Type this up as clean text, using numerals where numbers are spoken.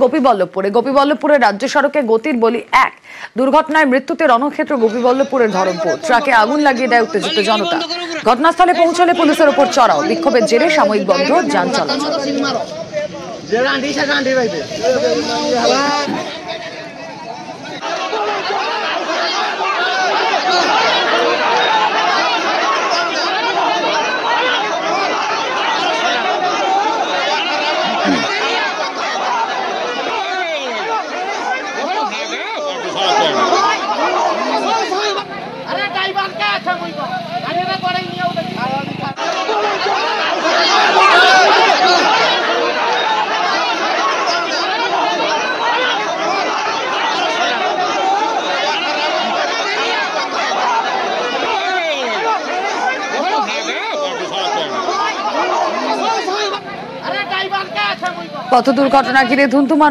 গোপীবল্লভপুরে রাজ্য সড়কে গতির বলি এক দুর্ঘটনায় মৃত্যুতে রণক্ষেত্র গোপীবল্লভপুরের ধরমপুর। ট্রাকে আগুন লাগিয়ে দেয় উত্তেজিত জনতা। ঘটনাস্থলে পৌঁছলে পুলিশের উপর চড়াও। বিক্ষোভের জেরে সাময়িক বন্ধ যান চলাচল। পথ দুর্ঘটনা ঘিরে ধুন্ধুমার